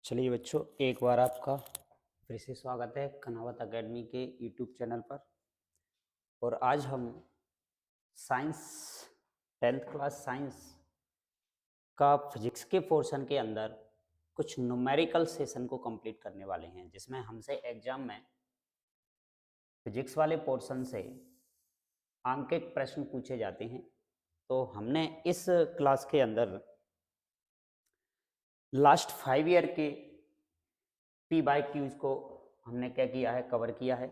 चलिए बच्चों, एक बार आपका फिर से स्वागत है कनावत एकेडमी के यूट्यूब चैनल पर। और आज हम साइंस 10th क्लास साइंस का फिजिक्स के पोर्शन के अंदर कुछ न्यूमेरिकल सेशन को कंप्लीट करने वाले हैं, जिसमें हमसे एग्जाम में फिजिक्स वाले पोर्शन से अंकित प्रश्न पूछे जाते हैं। तो हमने इस क्लास के अंदर लास्ट 5 ईयर के पी बाई क्यूज को हमने क्या किया है, कवर किया है,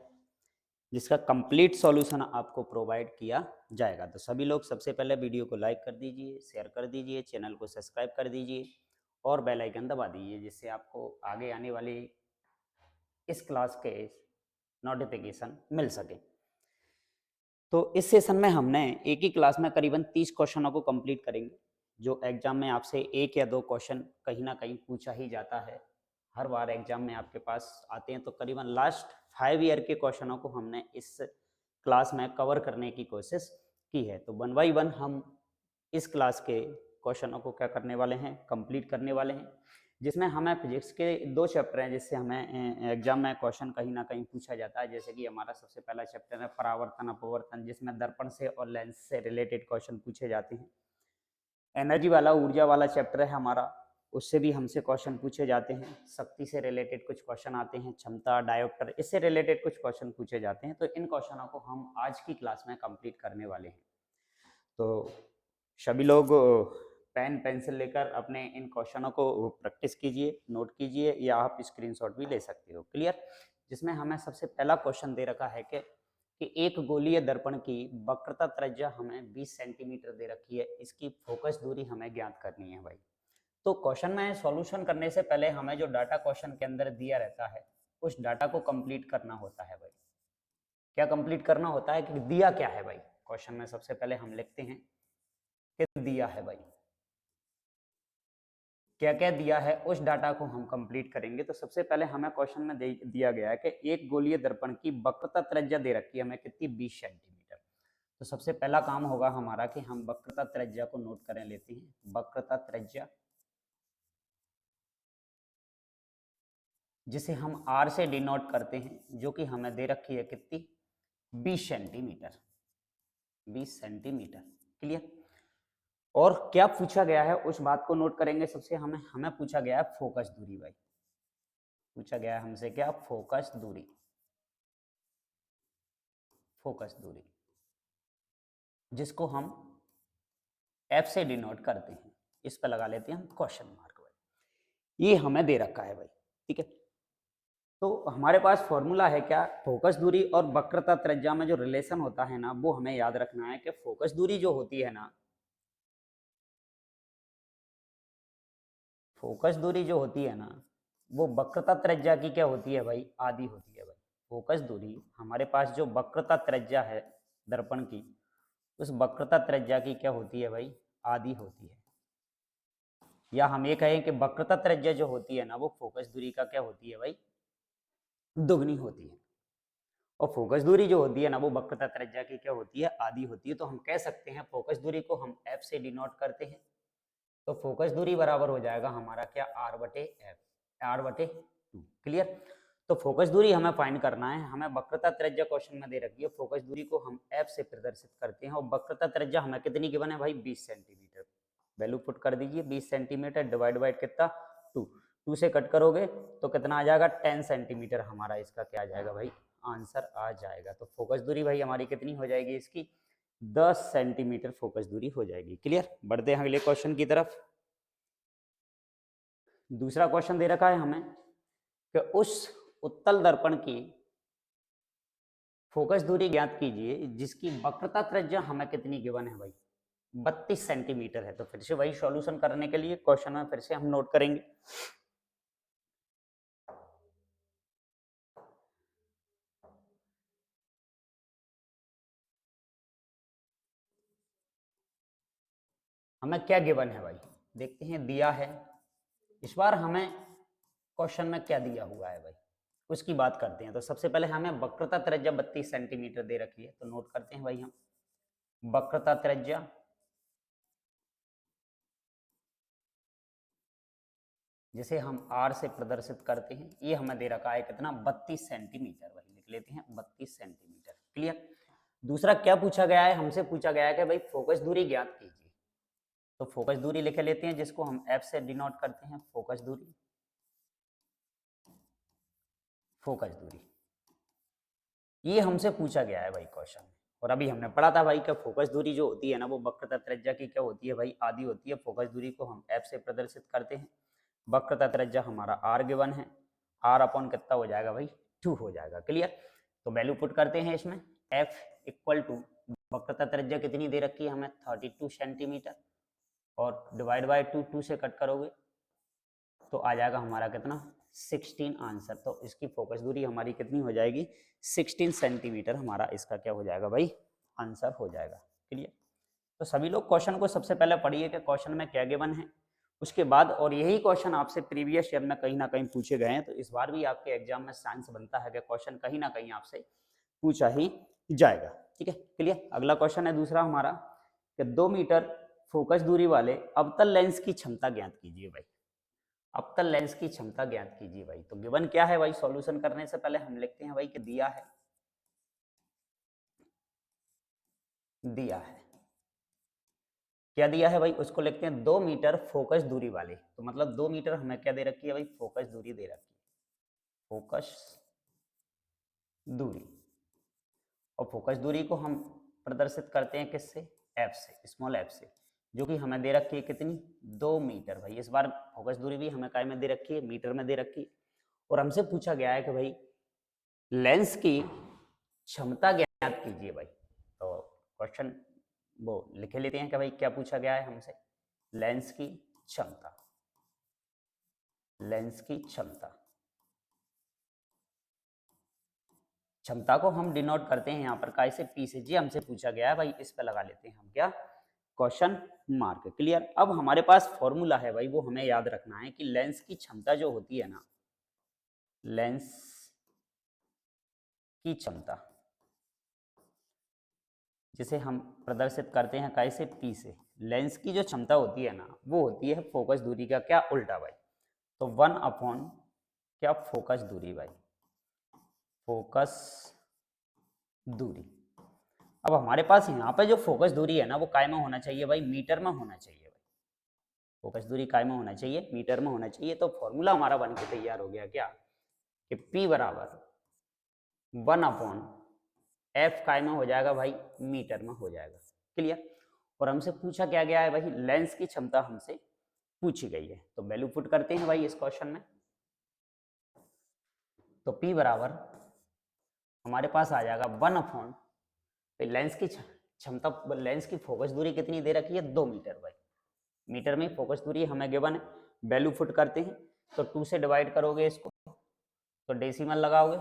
जिसका कंप्लीट सॉल्यूशन आपको प्रोवाइड किया जाएगा। तो सभी लोग सबसे पहले वीडियो को लाइक कर दीजिए, शेयर कर दीजिए, चैनल को सब्सक्राइब कर दीजिए और बेल आइकन दबा दीजिए, जिससे आपको आगे आने वाली इस क्लास के नोटिफिकेशन मिल सके। तो इस सेशन में हमने एक ही क्लास में करीबन 30 क्वेश्चनों को कंप्लीट करेंगे, जो एग्जाम में आपसे एक या दो क्वेश्चन कहीं ना कहीं पूछा ही जाता है। हर बार एग्जाम में आपके पास आते हैं। तो करीबन लास्ट 5 ईयर के क्वेश्चनों को हमने इस क्लास में कवर करने की कोशिश की है। तो 1 बाई 1 हम इस क्लास के क्वेश्चनों को क्या करने वाले हैं, कंप्लीट करने वाले हैं, जिसमें हमें फिजिक्स के 2 चैप्टर हैं जिससे हमें एग्जाम में क्वेश्चन कहीं ना कहीं पूछा जाता है। जैसे कि हमारा सबसे पहला चैप्टर है परावर्तन अपवर्तन, जिसमें दर्पण से और लेंस से रिलेटेड क्वेश्चन पूछे जाते हैं। एनर्जी वाला, ऊर्जा वाला चैप्टर है हमारा, उससे भी हमसे क्वेश्चन पूछे जाते हैं। शक्ति से रिलेटेड कुछ क्वेश्चन आते हैं, क्षमता, डायोप्टर, इससे रिलेटेड कुछ क्वेश्चन पूछे जाते हैं। तो इन क्वेश्चनों को हम आज की क्लास में कंप्लीट करने वाले हैं। तो सभी लोग पेन पेंसिल लेकर अपने इन क्वेश्चनों को प्रैक्टिस कीजिए, नोट कीजिए, या आप स्क्रीनशॉट भी ले सकते हो। क्लियर? जिसमें हमें सबसे पहला क्वेश्चन दे रखा है कि एक गोलीय दर्पण की वक्रता त्रिज्या हमें 20 सेंटीमीटर दे रखी है, इसकी फोकस दूरी हमें ज्ञात करनी है भाई। तो क्वेश्चन में सॉल्यूशन करने से पहले हमें जो डाटा क्वेश्चन के अंदर दिया रहता है, उस डाटा को कंप्लीट करना होता है भाई। क्या कंप्लीट करना होता है कि दिया क्या है भाई। क्वेश्चन में सबसे पहले हम लिखते हैं कि दिया है भाई, क्या क्या दिया है, उस डाटा को हम कंप्लीट करेंगे। तो सबसे पहले हमें क्वेश्चन में दिया गया है कि एक गोलीय दर्पण की वक्रता त्रिज्या दे रखी है हमें कितनी, 20 सेंटीमीटर। तो सबसे पहला काम होगा हमारा कि हम वक्रता त्रिज्या को नोट करें लेते हैं। वक्रता त्रिज्या, जिसे हम आर से डिनोट करते हैं, जो कि हमें दे रखी है कितनी, 20 सेंटीमीटर। 20 सेंटीमीटर। क्लियर? और क्या पूछा गया है उस बात को नोट करेंगे। सबसे हमें हमें पूछा गया है फोकस दूरी भाई। पूछा गया है हमसे क्या, फोकस दूरी। फोकस दूरी जिसको हम एफ से डिनोट करते हैं, इस पर लगा लेते हैं हम क्वेश्चन मार्क भाई। ये हमें दे रखा है भाई। ठीक है? तो हमारे पास फॉर्मूला है क्या, फोकस दूरी और वक्रता त्रिज्या में जो रिलेशन होता है ना, वो हमें याद रखना है कि फोकस दूरी जो होती है ना, फोकस दूरी जो होती है ना, वो वक्रता त्रिज्या की क्या होती है भाई, आधी होती है भाई। फोकस दूरी हमारे पास जो वक्रता त्रिज्या है दर्पण की, उस वक्रता त्रिज्या की क्या होती है भाई, आधी होती है। या हम ये कहें कि वक्रता त्रिज्या जो होती है ना, वो फोकस दूरी का क्या होती है भाई, दुगनी होती है। और फोकस दूरी जो होती है ना, वो वक्रता त्रिज्या की क्या होती है, आधी होती है। तो हम कह सकते हैं फोकस दूरी को हम एफ से डिनोट करते हैं। तो फोकस दूरी बराबर हो जाएगा हमारा क्या, आर बटे एफ, आर बटे 2। क्लियर? तो फोकस दूरी हमें फाइंड करना है। हमें वक्रता त्रिज्या क्वेश्चन में दे रखी है, फोकस दूरी को हम एफ से प्रदर्शित करते हैं। और वक्रता त्रिज्या हमें कितनी गिवन है भाई, 20 सेंटीमीटर। वैल्यू पुट कर दीजिए, 20 सेंटीमीटर डिवाइड बाई कितना, 2। 2 से कट करोगे तो कितना आ जाएगा, 10 सेंटीमीटर हमारा इसका क्या आ जाएगा भाई, आंसर आ जाएगा। तो फोकस दूरी भाई हमारी कितनी हो जाएगी इसकी, 10 सेंटीमीटर फोकस दूरी हो जाएगी। क्लियर? बढ़ते हैं अगले क्वेश्चन की तरफ। दूसरा क्वेश्चन दे रखा है हमें कि उस उत्तल दर्पण की फोकस दूरी ज्ञात कीजिए जिसकी वक्रता त्रिज्या हमें कितनी गिवन है भाई, 32 सेंटीमीटर है। तो फिर से वही सॉल्यूशन करने के लिए क्वेश्चन में फिर से हम नोट करेंगे। हमें क्या गिवन है भाई, देखते हैं। दिया है, इस बार हमें क्वेश्चन में क्या दिया हुआ है भाई, उसकी बात करते हैं। तो सबसे पहले हमें वक्रता त्रिज्या 32 सेंटीमीटर दे रखी है, तो नोट करते हैं भाई हम वक्रता त्रिज्या जिसे हम आर से प्रदर्शित करते हैं। ये हमें दे रखा है कितना, 32 सेंटीमीटर, वही लिख लेते हैं 32 सेंटीमीटर। क्लियर। दूसरा क्या पूछा गया है, हमसे पूछा गया है कि भाई फोकस दूरी ज्ञात कीजिए। तो फोकस दूरी लिख लेते हैं, जिसको हम एफ से डिनोट करते हैं, फोकस दूरी। फोकस दूरी ये हमसे पूछा गया है भाई क्वेश्चन में। और अभी हमने पढ़ा था भाई कि फोकस दूरी जो होती है ना, वो वक्रता त्रिज्या की क्या होती है भाई, आधी होती है। फोकस दूरी को हम एफ से प्रदर्शित करते हैं। वक्रता त्रिज्या हमारा आर गिवन है, आर अपॉन कितना हो जाएगा भाई, 2 हो जाएगा। क्लियर। तो वैल्यू पुट करते हैं इसमें, एफ इक्वल टू वक्रता त्रिज्या कितनी दे रखी है हमें, 32 सेंटीमीटर, और डिवाइड बाय 2 से कट करोगे तो आ जाएगा हमारा कितना, 16 आंसर। तो इसकी फोकस दूरी हमारी कितनी हो जाएगी, 16 सेंटीमीटर हमारा इसका क्या हो जाएगा भाई, आंसर हो जाएगा। क्लियर। तो सभी लोग क्वेश्चन को सबसे पहले पढ़िए कि क्वेश्चन में क्या गिवन है, उसके बाद, और यही क्वेश्चन आपसे प्रीवियस ईयर में कहीं ना कहीं पूछे गए हैं, तो इस बार भी आपके एग्जाम में चांस बनता है कि क्वेश्चन कहीं ना कहीं आपसे पूछा ही जाएगा। ठीक है। क्लियर। अगला क्वेश्चन है दूसरा हमारा कि 2 मीटर फोकस दूरी वाले अवतल लेंस की क्षमता ज्ञात कीजिए भाई। अवतल लेंस की क्षमता ज्ञात कीजिए भाई। तो गिवन क्या है भाई, सॉल्यूशन करने से पहले हम लिखते हैं भाई कि दिया है, दिया है, क्या दिया है भाई, उसको लिखते हैं 2 मीटर फोकस दूरी वाले। तो मतलब 2 मीटर हमें क्या दे रखी है भाई, फोकस दूरी दे रखी है, फोकस दूरी। और फोकस दूरी को हम प्रदर्शित करते हैं किससे, एफ से, स्मॉल एफ से, जो कि हमें दे रखी है कितनी, 2 मीटर भाई। इस बार फोकस दूरी भी हमें काय में दे रखी है, मीटर में दे रखी है। और हमसे पूछा गया है कि भाई लेंस की क्षमता ज्ञात कीजिए भाई। तो क्वेश्चन वो लिख लेते हैं कि भाई क्या पूछा गया है हमसे, लेंस की क्षमता, लेंस की क्षमता। क्षमता को हम डिनोट करते हैं यहाँ पर काय से, पी से। जी हमसे पूछा गया है भाई, इस पे लगा लेते हैं हम क्या, क्वेश्चन मार्क। क्लियर। अब हमारे पास फॉर्मूला है भाई, वो हमें याद रखना है कि लेंस की क्षमता जो होती है ना, लेंस की क्षमता, जिसे हम प्रदर्शित करते हैं कैसे, पी से। लेंस की जो क्षमता होती है ना, वो होती है फोकस दूरी का क्या उल्टा भाई। तो 1 अपॉन क्या, फोकस दूरी भाई, फोकस दूरी। अब हमारे पास यहाँ पे जो फोकस दूरी है ना, वो काय में होना चाहिए भाई, मीटर में होना चाहिए भाई। फोकस दूरी काय में होना चाहिए, मीटर में होना चाहिए। तो फॉर्मूला हमारा बन के तैयार हो गया क्या, कि P बराबर 1 अपॉन एफ काय में हो जाएगा भाई, मीटर में हो जाएगा। क्लियर। और हमसे पूछा क्या गया है भाई, लेंस की क्षमता हमसे पूछी गई है। तो वैल्यू पुट करते हैं भाई इस क्वेश्चन में। तो P बराबर हमारे पास आ जाएगा 1 अपॉन, लेंस की क्षमता, लेंस की फोकस दूरी कितनी दे रखी है, 2 मीटर भाई। मीटर में फोकस दूरी हमें गिवन है, वैल्यू पुट करते हैं। तो 2 से डिवाइड करोगे इसको तो डेसिमल लगाओगे,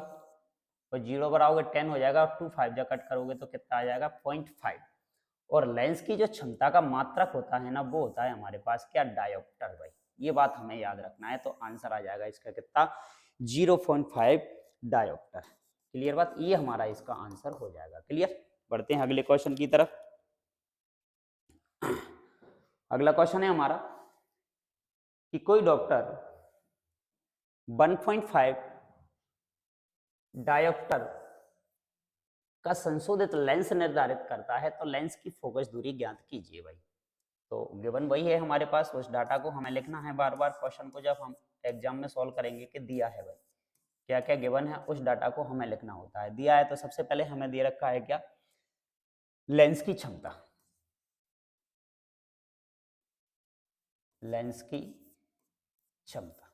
और 0 बनाओगे 10 हो जाएगा, और 2 5 जा कट करोगे तो कितना आ जाएगा, 0.5। और लेंस की जो क्षमता का मात्रक होता है ना, वो होता है हमारे पास क्या, डायोप्टर भाई। ये बात हमें याद रखना है। तो आंसर आ जाएगा इसका कितना, 0.5 डायोप्टर। क्लियर बात, ये हमारा इसका आंसर हो जाएगा। क्लियर। बढ़ते हैं अगले क्वेश्चन की तरफ। अगला क्वेश्चन है हमारा कि कोई डॉक्टर 1.5 डायोप्टर का संशोधित लेंस निर्धारित करता है, तो लेंस की फोकस दूरी ज्ञात कीजिए भाई। तो गिवन वही है हमारे पास, उस डाटा को हमें लिखना है बार बार क्वेश्चन को जब हम एग्जाम में सॉल्व करेंगे कि दिया है भाई, क्या क्या गिवन है, उस डाटा को हमें लिखना होता है। दिया है तो सबसे पहले हमें दे रखा है क्या, लेंस की क्षमता, लेंस की क्षमता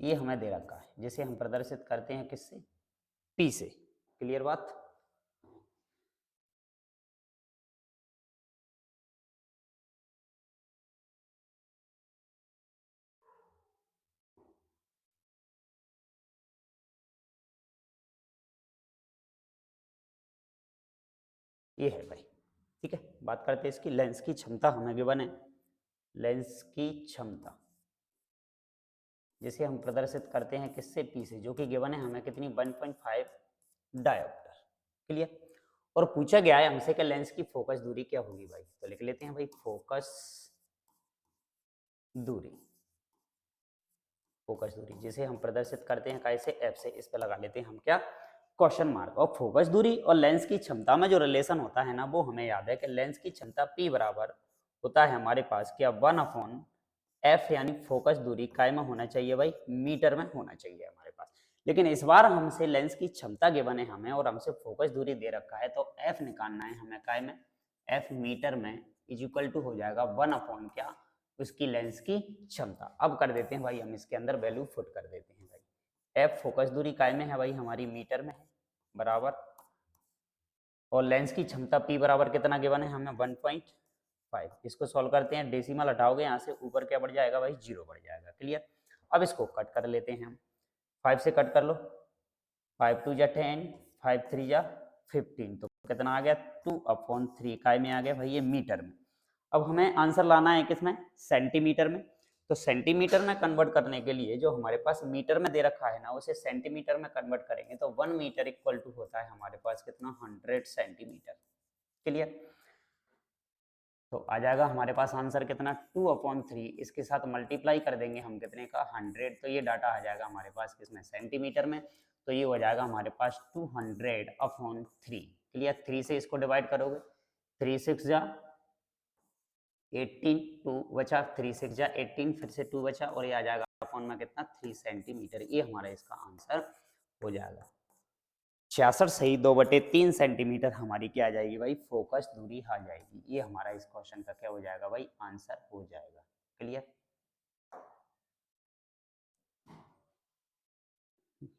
ये हमें दे रखा है, जिसे हम प्रदर्शित करते हैं किससे, पी से। क्लियर बात। ये है भाई। ठीक है। बात करते हैं इसकी, लेंस की क्षमता हमें गिवन है, लेंस की क्षमता जिसे हम प्रदर्शित करते हैं किससे, पी से, जो कि गिवन है हमें कितनी, 1.5 डायोप्टर। क्लियर। और पूछा गया है हमसे कि लेंस की फोकस दूरी क्या होगी भाई। तो लिख लेते हैं भाई, फोकस दूरी। फोकस दूरी, जिसे हम प्रदर्शित करते हैं कैसे, एफ से। इस पे लगा लेते हैं हम क्या, क्वेश्चन मार्क। और फोकस दूरी और लेंस की क्षमता में जो रिलेशन होता है ना, वो हमें याद है कि लेंस की क्षमता P बराबर होता है हमारे पास क्या, 1/f, यानी फोकस दूरी काय में होना चाहिए भाई, मीटर में होना चाहिए हमारे पास। लेकिन इस बार हमसे लेंस की क्षमता गिवन है हमें, और हमसे फोकस दूरी दे रखा है, तो f निकालना है हमें काय में, f मीटर में, इज इक्वल टू हो जाएगा 1/ क्या, उसकी लेंस की क्षमता। अब कर देते हैं भाई हम इसके अंदर वैल्यू फुट कर देते हैं भाई। f फोकस दूरी काय में है भाई, हमारी मीटर में है, बराबर, और लेंस की क्षमता P बराबर कितना गिवन है हमें, 1.5। इसको सॉल्व करते हैं, डेसिमल हटाओगे यहाँ से, ऊपर क्या बढ़ जाएगा भाई, 0 बढ़ जाएगा। क्लियर। अब इसको कट कर लेते हैं हम, 5 से कट कर लो, 5 2 जा 10, 5 3 जा 15, तो कितना आ गया, 2/3 काय में आ गया भाई, ये मीटर में। अब हमें आंसर लाना है किसमें, सेंटीमीटर में। तो सेंटीमीटर में कन्वर्ट करने के लिए जो हमारे पास मीटर में दे रखा है ना, उसे सेंटीमीटर में कन्वर्ट करेंगे तो 1 मीटर इक्वल टू होता है हमारे पास कितना, 100 सेंटीमीटर। क्लियर। तो आ जाएगा हमारे पास आंसर कितना, 2/3, इसके साथ मल्टीप्लाई कर देंगे हम कितने का, 100, तो ये डाटा आ जाएगा हमारे पास किसमें, सेंटीमीटर में। तो ये हो जाएगा हमारे पास 200/3। क्लियर। 3 से इसको डिवाइड करोगे, 3 6 जा 18, 2 बचा, 3 6 जा 18, फिर से 2 बचा, और ये आ जाएगा अपॉन में कितना, 3 सेंटीमीटर। ये हमारा इसका आंसर हो जाएगा। 66 सही 2/3 सेंटीमीटर हमारी क्या आ जाएगी भाई, फोकस दूरी आ जाएगी। ये हमारा इस क्वेश्चन का क्या हो जाएगा भाई, आंसर हो जाएगा। क्लियर।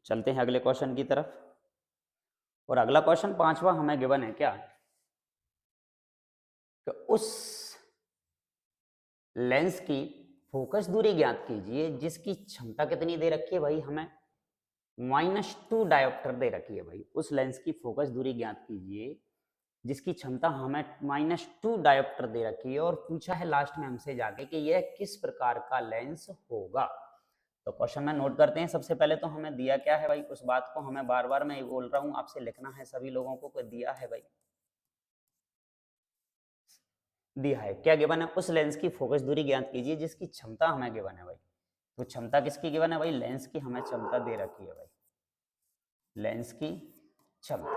चलते हैं अगले क्वेश्चन की तरफ। और अगला क्वेश्चन 5वां हमें गिवन है क्या, कि उस लेंस की फोकस दूरी ज्ञात कीजिए जिसकी क्षमता कितनी दे रखी है भाई, हमें -2 डायोप्टर दे रखी है भाई। उस लेंस की फोकस दूरी ज्ञात कीजिए जिसकी क्षमता हमें -2 डायोप्टर दे रखी है, और पूछा है लास्ट में हमसे जाके कि यह किस प्रकार का लेंस होगा। तो क्वेश्चन में नोट करते हैं। सबसे पहले तो हमें दिया क्या है भाई, उस बात को हमें बार बार मैं बोल रहा हूँ आपसे लिखना है सभी लोगों को दिया है भाई, दिया है क्या गिवन है, उस लेंस की फोकस दूरी ज्ञात कीजिए जिसकी क्षमता हमें गिवन है भाई। तो क्षमता किसकी गिवन है भाई, लेंस की हमें क्षमता दे रखी है भाई, लेंस की क्षमता।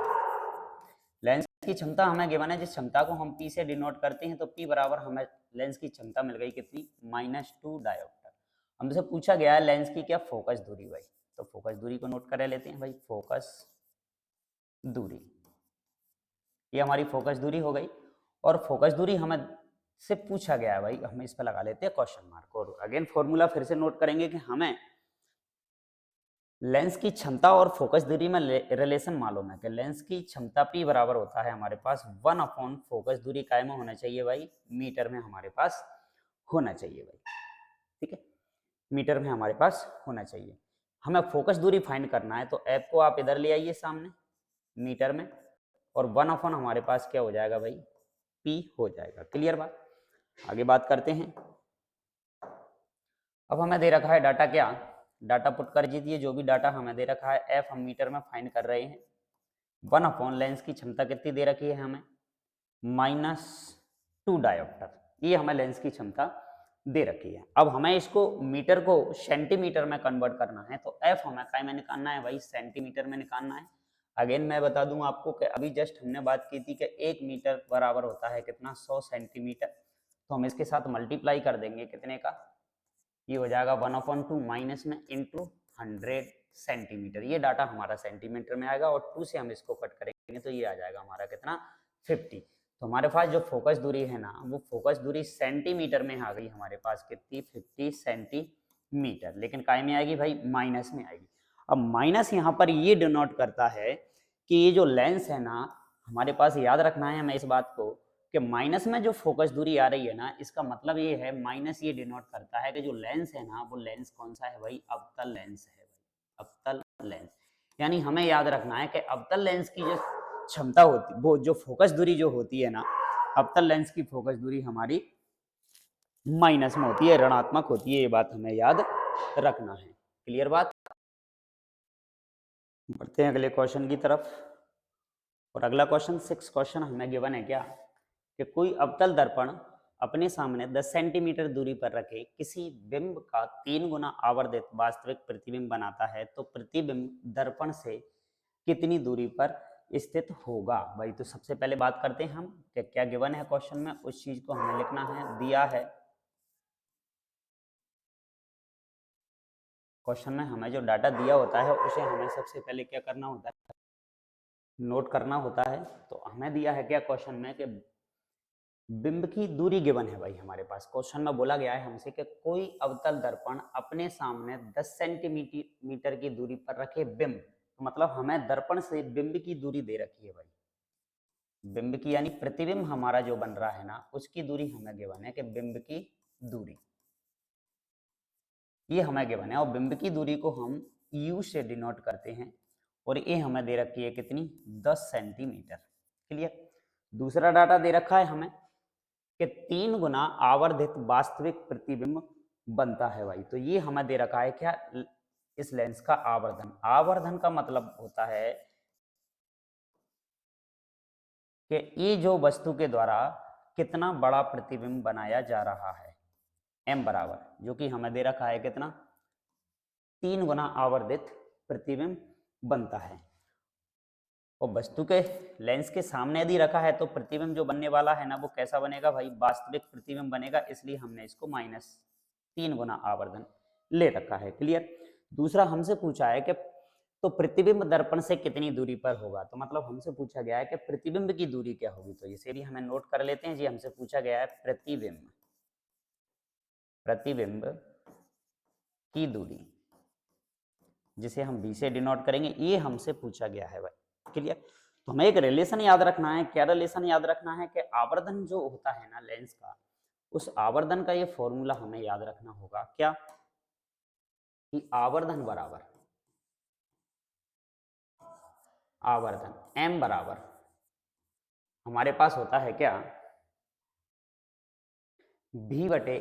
लेंस की क्षमता हमें गिवन है, जिस क्षमता को हम P से डिनोट करते हैं, तो P बराबर हमें लेंस की क्षमता मिल गई कितनी, -2 डायोप्टर। हमसे पूछा गया है लेंस की क्या, फोकस दूरी भाई। तो फोकस दूरी को नोट कर लेते हैं भाई, फोकस दूरी, ये हमारी फोकस दूरी हो गई। और फोकस दूरी हमें से पूछा गया है भाई, हम इस पर लगा लेते हैं क्वेश्चन मार्क। और अगेन फॉर्मूला फिर से नोट करेंगे कि हमें लेंस की क्षमता और फोकस दूरी में रिलेशन मालूम है कि लेंस की क्षमता P बराबर होता है हमारे पास 1/ फोकस दूरी काय में होना चाहिए भाई, मीटर में हमारे पास होना चाहिए भाई। ठीक है, मीटर में हमारे पास होना चाहिए। हमें फोकस दूरी फाइंड करना है, तो F को आप इधर ले आइए सामने मीटर में, और 1/ हमारे पास क्या हो जाएगा भाई, P हो जाएगा। क्लियर बात। आगे बात करते हैं। अब हमें दे रखा है डाटा क्या, डाटा पुट कर दीजिए, जो भी डाटा हमें दे रखा है। F हम मीटर में फाइंड कर रहे हैं, 1/ लेंस की क्षमता कितनी दे रखी है हमें, -2 डायोप्टर, ये हमें लेंस की क्षमता दे रखी है। अब हमें इसको मीटर को सेंटीमीटर में कन्वर्ट करना है, तो F हमें काय में निकालना है भाई, सेंटीमीटर में निकालना है। अगेन मैं बता दूं आपको कि अभी जस्ट हमने बात की थी कि 1 मीटर बराबर होता है कितना, 100 सेंटीमीटर। तो हम इसके साथ मल्टीप्लाई कर देंगे कितने का, ये हो जाएगा 1/2 माइनस में इंटू 100 सेंटीमीटर। ये डाटा हमारा सेंटीमीटर में आएगा, और 2 से हम इसको कट करेंगे तो ये आ जाएगा हमारा कितना, 50। तो हमारे पास जो फोकस दूरी है ना, वो फोकस दूरी सेंटीमीटर में आ गई हमारे पास कितनी, 50 सेंटीमीटर। लेकिन काय में आएगी भाई, माइनस में आएगी। अब माइनस यहाँ पर ये डिनोट करता है कि ये जो लेंस है ना, हमारे पास याद रखना है हमें इस बात को कि माइनस में जो फोकस दूरी आ रही है ना, इसका मतलब ये है, माइनस ये डिनोट करता है कि जो लेंस है ना, वो लेंस कौन सा है भाई, अवतल लेंस है भाई, अवतल लेंस। यानी हमें याद रखना है कि अवतल लेंस की जो क्षमता होती, वो जो फोकस दूरी जो होती है ना, अवतल लेंस की फोकस दूरी हमारी माइनस में होती है, ऋणात्मक होती है। ये बात हमें याद रखना है। क्लियर बात। बढ़ते हैं अगले क्वेश्चन की तरफ। और अगला क्वेश्चन 6 क्वेश्चन हमें गिवन है क्या, कि कोई अवतल दर्पण अपने सामने 10 सेंटीमीटर दूरी पर रखे किसी बिंब का 3 गुना आवर्धित वास्तविक प्रतिबिंब बनाता है तो प्रतिबिंब दर्पण से कितनी दूरी पर स्थित होगा। भाई तो सबसे पहले बात करते हैं हम कि क्या गिवन है क्वेश्चन में, उस चीज को हमें लिखना है। दिया है क्वेश्चन में हमें जो डाटा दिया होता है उसे हमें सबसे पहले क्या करना होता है, नोट करना होता है। तो हमें दिया है क्या क्वेश्चन में कि बिंब की दूरी गिवन है। भाई हमारे पास क्वेश्चन में बोला गया है हमसे कि कोई अवतल दर्पण अपने सामने 10 सेंटीमीटर की दूरी पर रखे बिंब, तो मतलब हमें दर्पण से बिंब की दूरी दे रखी है। भाई बिंब की यानी प्रतिबिंब हमारा जो बन रहा है ना, उसकी दूरी हमें गिवन है कि बिंब की दूरी ये हमें गिवन है, और बिंब की दूरी को हम u से डिनोट करते हैं, और ये हमें दे रखी है कितनी, 10 सेंटीमीटर। क्लियर। दूसरा डाटा दे रखा है हमें कि 3 गुना आवर्धित वास्तविक प्रतिबिंब बनता है। भाई तो ये हमें दे रखा है क्या, इस लेंस का आवर्धन। आवर्धन का मतलब होता है कि ये जो वस्तु के द्वारा कितना बड़ा प्रतिबिंब बनाया जा रहा है, m बराबर, जो कि हमें दे रखा है कितना, 3 गुना आवर्धित प्रतिबिंब बनता है। और वस्तु के लेंस के सामने यदि रखा है तो प्रतिबिंब जो बनने वाला है ना, वो कैसा बनेगा भाई, वास्तविक प्रतिबिंब बनेगा, इसलिए हमने इसको -3 गुना आवर्धन ले रखा है। क्लियर। दूसरा हमसे पूछा है कि तो प्रतिबिंब दर्पण से कितनी दूरी पर होगा, तो मतलब हमसे पूछा गया है कि प्रतिबिंब की दूरी क्या होगी। तो इसे भी हमें नोट कर लेते हैं जी। हमसे पूछा गया है प्रतिबिंब की दूरी, जिसे हम b से डिनोट करेंगे, ये हमसे पूछा गया है। भाई क्लियर। तो हमें एक रिलेशन याद रखना है। क्या रिलेशन याद रखना है कि आवर्धन जो होता है ना लेंस का, उस आवर्धन का ये फॉर्मूला हमें याद रखना होगा। क्या कि आवर्धन बराबर आवर्धन m बराबर हमारे पास होता है क्या, v बटे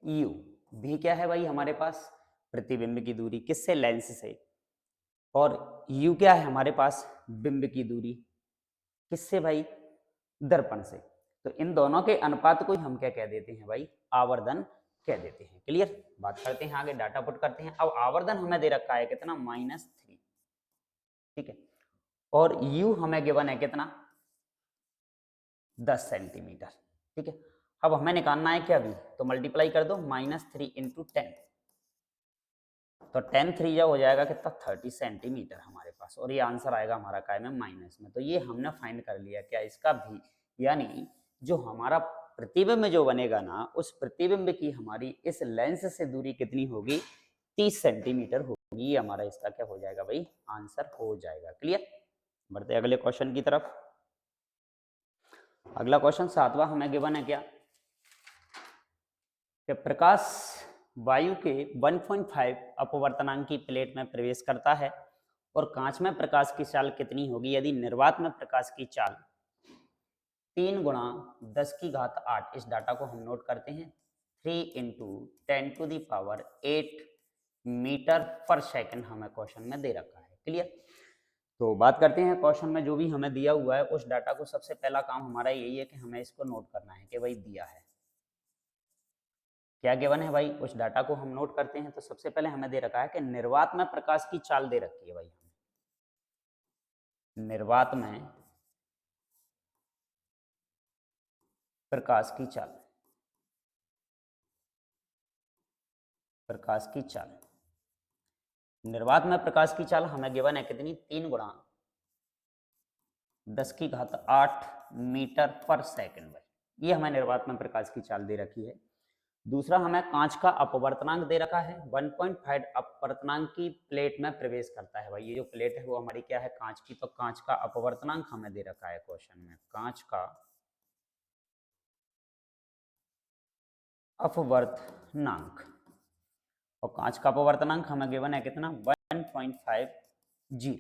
u। v क्या है भाई हमारे पास, प्रतिबिंब की दूरी किससे, लेंस से, और u क्या है हमारे पास, बिंब की दूरी किससे भाई, दर्पण से। तो इन दोनों के अनुपात को हम क्या कह देते हैं भाई, आवर्धन कह देते हैं। क्लियर। बात करते हैं आगे, डाटा पुट करते हैं। अब आवर्धन हमें दे रखा है कितना, -3, ठीक है, और u हमें गिवन है कितना, 10 सेंटीमीटर, ठीक है। अब हमें निकालना है क्या, भी तो मल्टीप्लाई कर दो, -3 × 10, तो 10 3 हो जाएगा कितना, 30 सेंटीमीटर हमारे पास, और ये आंसर आएगा हमारा काय में, माइनस में। तो ये हमने फाइंड कर लिया क्या, इसका भी, यानी जो हमारा प्रतिबिंब जो बनेगा ना, उस प्रतिबिंब की हमारी इस लेंस से दूरी कितनी होगी, 30 सेंटीमीटर होगी। ये हमारा इसका क्या हो जाएगा भाई, आंसर हो जाएगा। क्लियर। बढ़ते अगले क्वेश्चन की तरफ। अगला क्वेश्चन 7वां हमें गिवन है क्या, कि प्रकाश वायु के 1.5 अपवर्तनांक की प्लेट में प्रवेश करता है और कांच में प्रकाश की चाल कितनी होगी यदि निर्वात में प्रकाश की चाल 3 गुणा 10⁸ इस डाटा को हम नोट करते हैं। 3 × 10⁸ मीटर पर सेकंड हमें क्वेश्चन में दे रखा है। क्लियर। तो बात करते हैं क्वेश्चन में जो भी हमें दिया हुआ है उस डाटा को, सबसे पहला काम हमारा यही है कि हमें इसको नोट करना है कि भाई दिया है क्या गिवन है। भाई उस डाटा को हम नोट करते हैं। तो सबसे पहले हमें दे रखा है कि निर्वात में प्रकाश की चाल दे रखी है। भाई हमें निर्वात में प्रकाश की चाल, प्रकाश की चाल, निर्वात में प्रकाश की चाल हमें गिवन है कितनी, 3 गुणा 10⁸ मीटर पर सेकंड। भाई ये हमें निर्वात में प्रकाश की चाल दे रखी है। दूसरा हमें कांच का अपवर्तनांक दे रखा है, 1.5 अपवर्तनांक की प्लेट में प्रवेश करता है। भाई ये जो प्लेट है वो हमारी क्या है, कांच की। तो कांच का अपवर्तनांक हमें दे रखा है क्वेश्चन में, कांच का अपवर्तनांक, और कांच का अपवर्तनांक हमें गिवन है कितना, 1.50।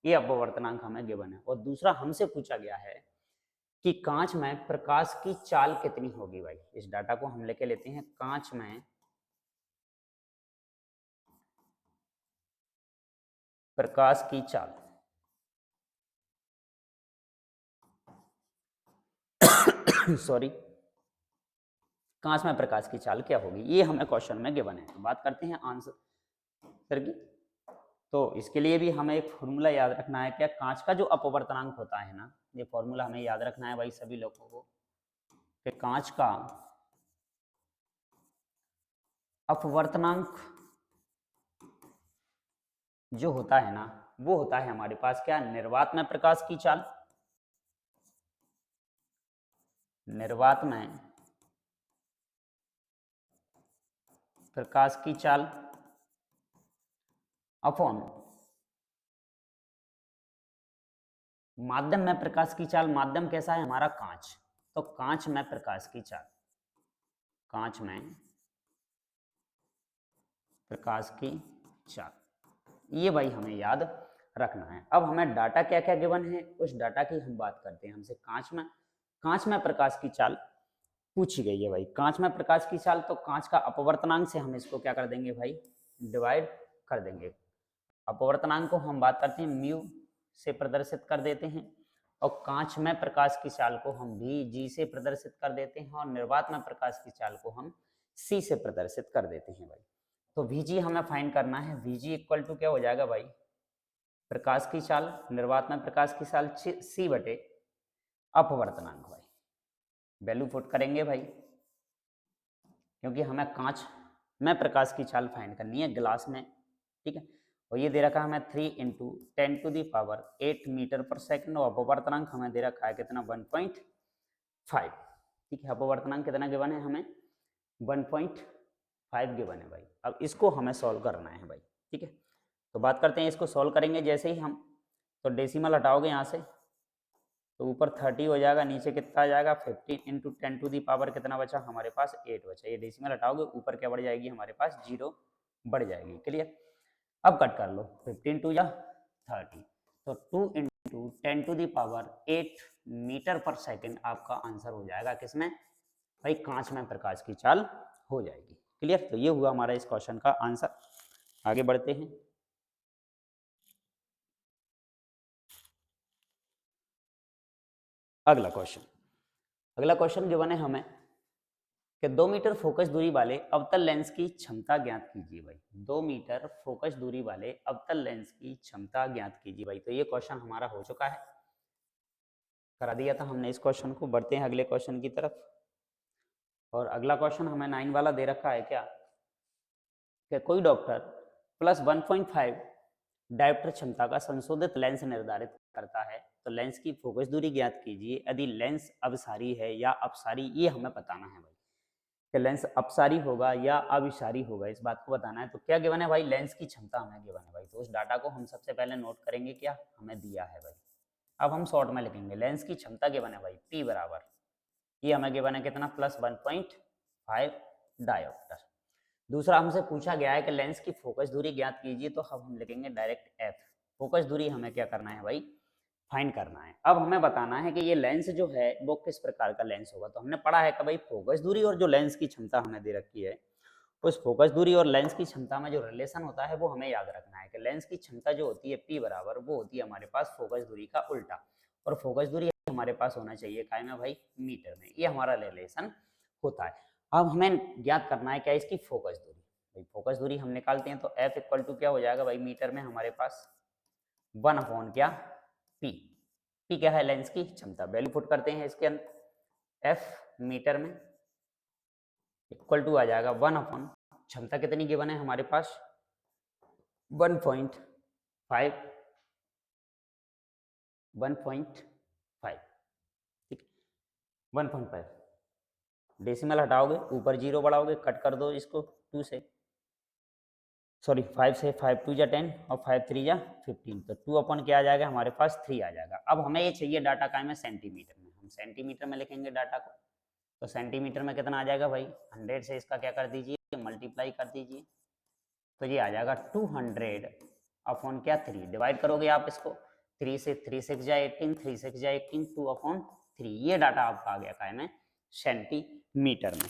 ये अपवर्तनांक हमें गिवन है। और दूसरा हमसे पूछा गया है कि कांच में प्रकाश की चाल कितनी होगी। भाई इस डाटा को हम लेके लेते हैं, कांच में प्रकाश की चाल सॉरी, कांच में प्रकाश की चाल क्या होगी, ये हमें क्वेश्चन में गिवन है। तो बात करते हैं आंसर की। तो इसके लिए भी हमें एक फॉर्मूला याद रखना है, क्या कांच का जो अपवर्तनांक होता है ना, ये फॉर्मूला हमें याद रखना है भाई सभी लोगों को, कि कांच का अपवर्तनांक जो होता है ना, वो होता है हमारे पास क्या, निर्वात में प्रकाश की चाल, निर्वात में प्रकाश की चाल अपॉन माध्यम में प्रकाश की चाल। माध्यम कैसा है हमारा, कांच, तो कांच में प्रकाश की चाल, कांच में प्रकाश की चाल, ये भाई हमें याद रखना है। अब हमें डाटा क्या क्या गिवन है, उस डाटा की हम बात करते हैं। हमसे कांच में प्रकाश की चाल पूछी गई है भाई। कांच में प्रकाश की चाल, तो कांच का अपवर्तनांक से हम इसको क्या कर देंगे भाई, डिवाइड कर देंगे। अपवर्तनांक को हम बात करते हैं म्यू से प्रदर्शित कर देते हैं, और कांच में प्रकाश की चाल को हम भी जी से प्रदर्शित कर देते हैं, और निर्वात में प्रकाश की चाल को हम सी से प्रदर्शित कर देते हैं भाई। तो Vg हमें फाइंड करना है। Vg इक्वल टू क्या हो जाएगा भाई, प्रकाश की चाल, निर्वात में प्रकाश की चाल सी बटे अपवर्तनांक भाई। वैल्यू पुट करेंगे भाई, क्योंकि हमें कांच में प्रकाश की चाल फाइंड करनी है ग्लास में, ठीक है। और ये दे रखा है हमें 3 × 10⁸ मीटर पर सेकंड, और अपवर्तनांक हमें दे रखा है कितना, 1.5, ठीक है। अपवर्तनांक कितना गिवन है हमें, 1.5 गिवन है भाई। अब इसको हमें सॉल्व करना है भाई, ठीक है। तो बात करते हैं, इसको सॉल्व करेंगे जैसे ही हम, तो डेसिमल हटाओगे यहाँ से, तो ऊपर 30 हो जाएगा, नीचे कितना आ जाएगा 15 × 10⁻, कितना बचा हमारे पास 8 बचा। ये डेसिमल हटाओगे, ऊपर क्या बढ़ जाएगी हमारे पास, 0 बढ़ जाएगी। क्लियर। अब कट कर लो, 15 2 या 30, तो 2 × 10⁸ मीटर पर सेकंड आपका आंसर हो जाएगा किसमें भाई, कांच में प्रकाश की चाल हो जाएगी। क्लियर। तो ये हुआ हमारा इस क्वेश्चन का आंसर। आगे बढ़ते हैं। अगला क्वेश्चन गिवन है हमें कि 2 मीटर फोकस दूरी वाले अवतल लेंस की क्षमता ज्ञात कीजिए भाई। 2 मीटर फोकस दूरी वाले अवतल लेंस की क्षमता ज्ञात कीजिए भाई। तो ये क्वेश्चन हमारा हो चुका है, करा दिया था हमने इस क्वेश्चन को। बढ़ते हैं अगले क्वेश्चन की तरफ। और अगला क्वेश्चन हमें 9 वाला दे रखा है क्या, कि कोई डॉक्टर +1.5 डायोप्टर क्षमता का संशोधित लेंस निर्धारित करता है, तो लेंस की फोकस दूरी ज्ञात कीजिए यदि लेंस अभिसारी है या अपसारी। ये हमें बताना है भाई, कि लेंस अपसारी होगा या अभिसारी होगा, इस बात को बताना है। तो क्या गिवन है भाई, लेंस की क्षमता हमें गिवन है भाई। तो उस डाटा को हम सबसे पहले नोट करेंगे, क्या हमें दिया है भाई। अब हम शॉर्ट में लिखेंगे, लेंस की क्षमता गिवन है भाई, P बराबर, ये हमें गिवन है कितना, +1.5 डायोप्टर। दूसरा हमसे पूछा गया है कि लेंस की फोकस दूरी ज्ञात कीजिए, तो हम लिखेंगे डायरेक्ट F। फोकस दूरी हमें क्या करना है भाई, फाइंड करना है। अब हमें बताना है कि ये लेंस जो है वो किस प्रकार का लेंस होगा। तो हमने पढ़ा है कि भाई फोकस दूरी और जो लेंस की क्षमता हमें दे रखी है, उस फोकस दूरी और लेंस की क्षमता में जो रिलेशन होता है वो हमें याद रखना है, कि लेंस की क्षमता जो होती है P बराबर, वो होती है हमारे पास फोकस दूरी का उल्टा, और फोकस दूरी हमारे पास होना चाहिए काय में भाई, मीटर में। ये हमारा रिलेशन होता है। अब हमें ज्ञात करना है क्या, इसकी फोकस दूरी भाई। फोकस दूरी हम निकालते हैं, तो F इक्वल टू क्या हो जाएगा भाई, मीटर में हमारे पास 1 क्या, P। P क्या है, लेंस की क्षमता। वैल्यू पुट करते हैं इसके अंदर, F मीटर में इक्वल टू आ जाएगा 1 क्षमता कितनी गिवन है हमारे पास, 1.5, 1.5, ठीक, 1.5। डेसिमल हटाओगे, ऊपर 0 बढ़ाओगे, कट कर दो इसको 2 से, सॉरी 5 से, 5 2 जा 10 और 5 3 जा 15, तो 2 क्या आ जाएगा हमारे पास, 3 आ जाएगा। अब हमें ये चाहिए डाटा का में सेंटीमीटर में, हम सेंटीमीटर में लिखेंगे डाटा को। तो सेंटीमीटर में कितना आ जाएगा भाई, 100 से इसका क्या कर दीजिए, मल्टीप्लाई कर दीजिए, तो ये आ जाएगा 200 क्या 3, डिवाइड करोगे आप इसको, 3 से 3 6 जा 18, 3 6 जा 18, 2/3। ये डाटा आपका आ गया काय में, सेंटीमीटर में।